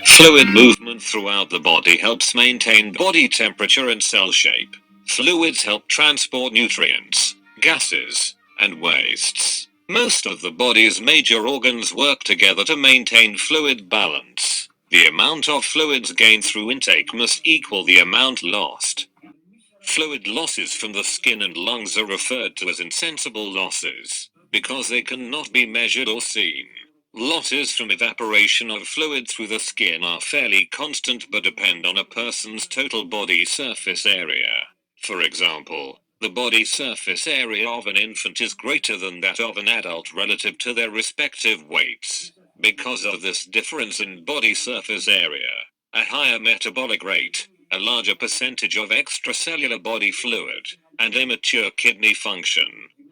Fluid movement throughout the body helps maintain body temperature and cell shape. Fluids help transport nutrients, gases, and wastes. Most of the body's major organs work together to maintain fluid balance. The amount of fluids gained through intake must equal the amount lost. Fluid losses from the skin and lungs are referred to as insensible losses, because they cannot be measured or seen. Losses from evaporation of fluid through the skin are fairly constant but depend on a person's total body surface area. For example, the body surface area of an infant is greater than that of an adult relative to their respective weights. Because of this difference in body surface area, a higher metabolic rate, a larger percentage of extracellular body fluid, and immature kidney function,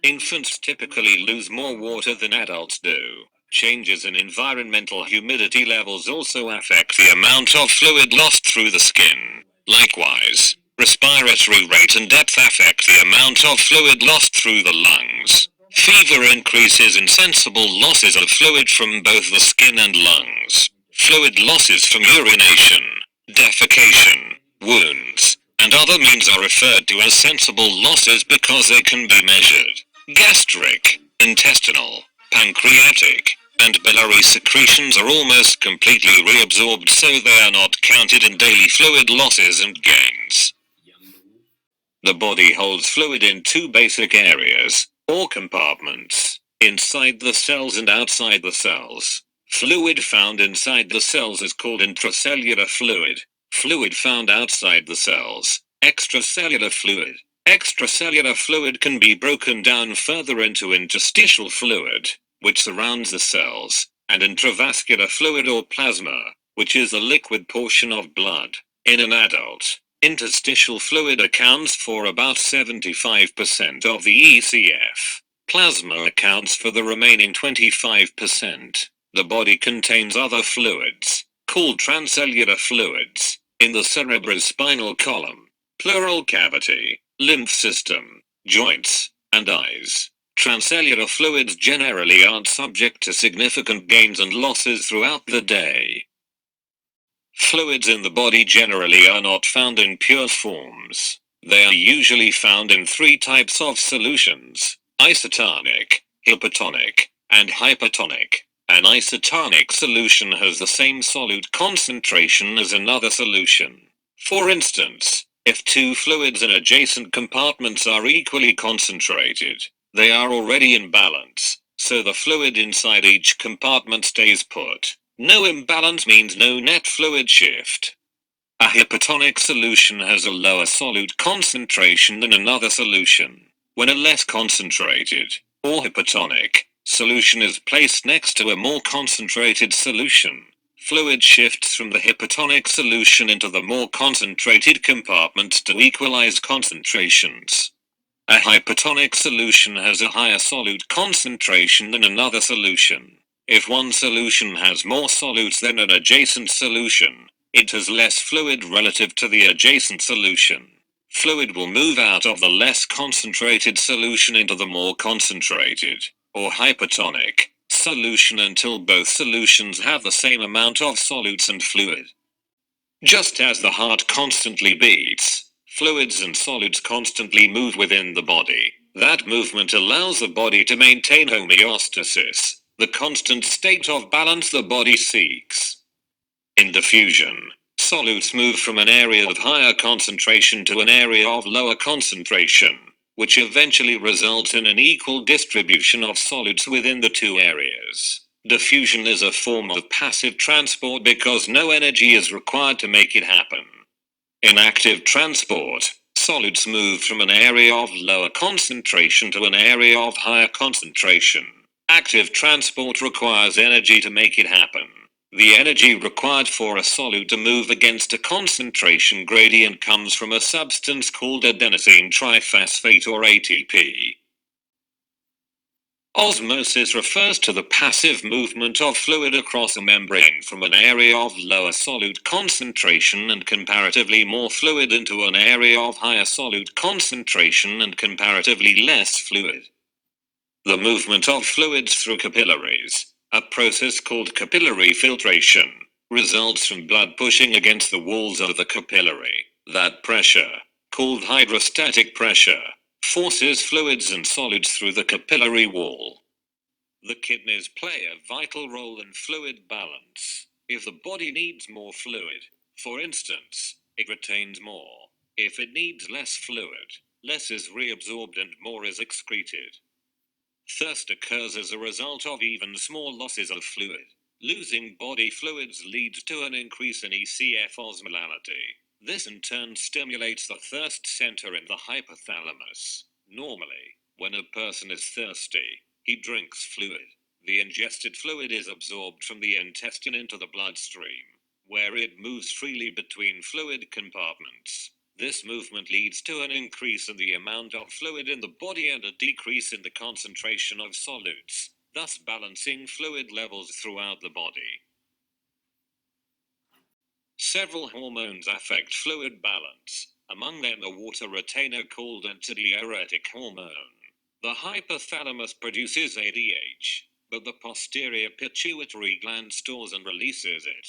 infants typically lose more water than adults do. Changes in environmental humidity levels also affect the amount of fluid lost through the skin. Likewise, respiratory rate and depth affect the amount of fluid lost through the lungs. Fever increases insensible losses of fluid from both the skin and lungs. Fluid losses from urination, defecation, wounds, and other means are referred to as sensible losses because they can be measured. Gastric, intestinal, pancreatic, and biliary secretions are almost completely reabsorbed, so they are not counted in daily fluid losses and gains. The body holds fluid in two basic areas, or compartments, inside the cells and outside the cells. Fluid found inside the cells is called intracellular fluid. Fluid found outside the cells, extracellular fluid. Extracellular fluid can be broken down further into interstitial fluid, which surrounds the cells, and intravascular fluid or plasma, which is the liquid portion of blood. In an adult, interstitial fluid accounts for about 75% of the ECF. Plasma accounts for the remaining 25%. The body contains other fluids, called transcellular fluids, in the cerebrospinal column, pleural cavity, lymph system, joints, and eyes. Transcellular fluids generally aren't subject to significant gains and losses throughout the day. Fluids in the body generally are not found in pure forms. They are usually found in three types of solutions: isotonic, hypotonic, and hypertonic. An isotonic solution has the same solute concentration as another solution. For instance, if two fluids in adjacent compartments are equally concentrated, they are already in balance, so the fluid inside each compartment stays put. No imbalance means no net fluid shift. A hypotonic solution has a lower solute concentration than another solution. When a less concentrated, or hypotonic, solution is placed next to a more concentrated solution, fluid shifts from the hypotonic solution into the more concentrated compartments to equalize concentrations. A hypertonic solution has a higher solute concentration than another solution. If one solution has more solutes than an adjacent solution, it has less fluid relative to the adjacent solution. Fluid will move out of the less concentrated solution into the more concentrated, or hypertonic, solution until both solutions have the same amount of solutes and fluid. Just as the heart constantly beats, fluids and solids constantly move within the body. That movement allows the body to maintain homeostasis, the constant state of balance the body seeks. In diffusion, solutes move from an area of higher concentration to an area of lower concentration, which eventually results in an equal distribution of solutes within the two areas. Diffusion is a form of passive transport because no energy is required to make it happen. In active transport, solids move from an area of lower concentration to an area of higher concentration. Active transport requires energy to make it happen. The energy required for a solute to move against a concentration gradient comes from a substance called adenosine triphosphate or ATP. Osmosis refers to the passive movement of fluid across a membrane from an area of lower solute concentration and comparatively more fluid into an area of higher solute concentration and comparatively less fluid. The movement of fluids through capillaries, a process called capillary filtration, results from blood pushing against the walls of the capillary. That pressure, called hydrostatic pressure, forces fluids and solids through the capillary wall. The kidneys play a vital role in fluid balance. If the body needs more fluid, for instance, it retains more. If it needs less fluid, less is reabsorbed and more is excreted. Thirst occurs as a result of even small losses of fluid. Losing body fluids leads to an increase in ECF osmolality. This in turn stimulates the thirst center in the hypothalamus. Normally, when a person is thirsty, he drinks fluid. The ingested fluid is absorbed from the intestine into the bloodstream, where it moves freely between fluid compartments. This movement leads to an increase in the amount of fluid in the body and a decrease in the concentration of solutes, thus balancing fluid levels throughout the body. Several hormones affect fluid balance, among them the water retainer called antidiuretic hormone. The hypothalamus produces ADH, but the posterior pituitary gland stores and releases it.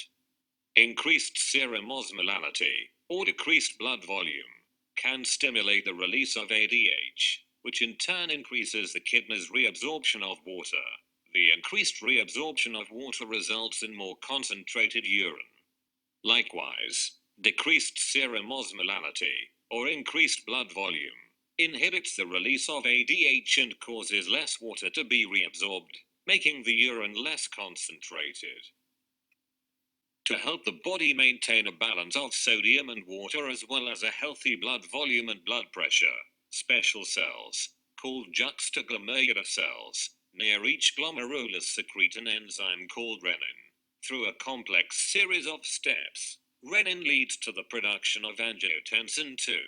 Increased serum osmolality, or decreased blood volume, can stimulate the release of ADH, which in turn increases the kidney's reabsorption of water. The increased reabsorption of water results in more concentrated urine. Likewise, decreased serum osmolality, or increased blood volume, inhibits the release of ADH and causes less water to be reabsorbed, making the urine less concentrated. To help the body maintain a balance of sodium and water as well as a healthy blood volume and blood pressure, special cells, called juxtaglomerular cells, near each glomerulus secrete an enzyme called renin. Through a complex series of steps, renin leads to the production of angiotensin II,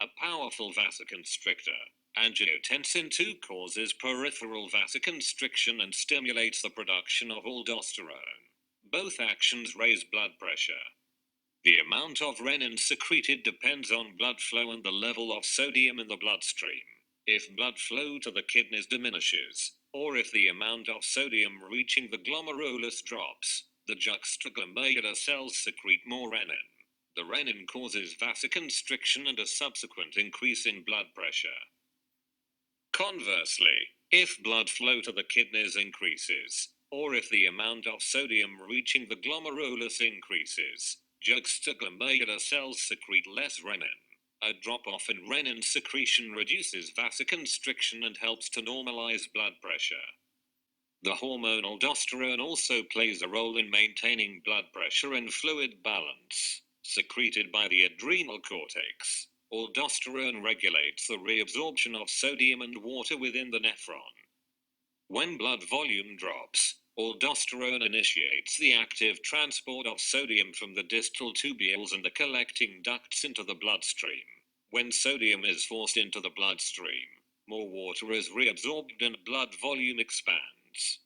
a powerful vasoconstrictor. Angiotensin II causes peripheral vasoconstriction and stimulates the production of aldosterone. Both actions raise blood pressure. The amount of renin secreted depends on blood flow and the level of sodium in the bloodstream. If blood flow to the kidneys diminishes, or if the amount of sodium reaching the glomerulus drops, the juxtaglomerular cells secrete more renin. The renin causes vasoconstriction and a subsequent increase in blood pressure. Conversely, if blood flow to the kidneys increases, or if the amount of sodium reaching the glomerulus increases, juxtaglomerular cells secrete less renin. A drop-off in renin secretion reduces vasoconstriction and helps to normalize blood pressure. The hormone aldosterone also plays a role in maintaining blood pressure and fluid balance. Secreted by the adrenal cortex, aldosterone regulates the reabsorption of sodium and water within the nephron. When blood volume drops, aldosterone initiates the active transport of sodium from the distal tubules and the collecting ducts into the bloodstream. When sodium is forced into the bloodstream, more water is reabsorbed and blood volume expands.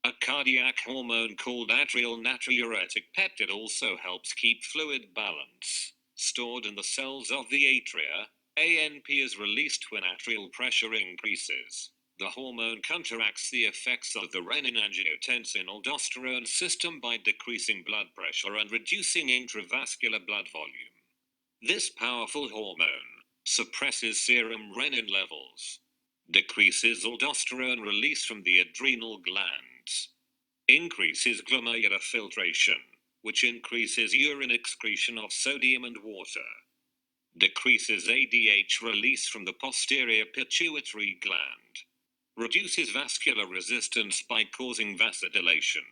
A cardiac hormone called atrial natriuretic peptide also helps keep fluid balance. Stored in the cells of the atria, ANP is released when atrial pressure increases. The hormone counteracts the effects of the renin-angiotensin aldosterone system by decreasing blood pressure and reducing intravascular blood volume. This powerful hormone suppresses serum renin levels, decreases aldosterone release from the adrenal glands, increases glomerular filtration, which increases urine excretion of sodium and water, decreases ADH release from the posterior pituitary gland, reduces vascular resistance by causing vasodilation,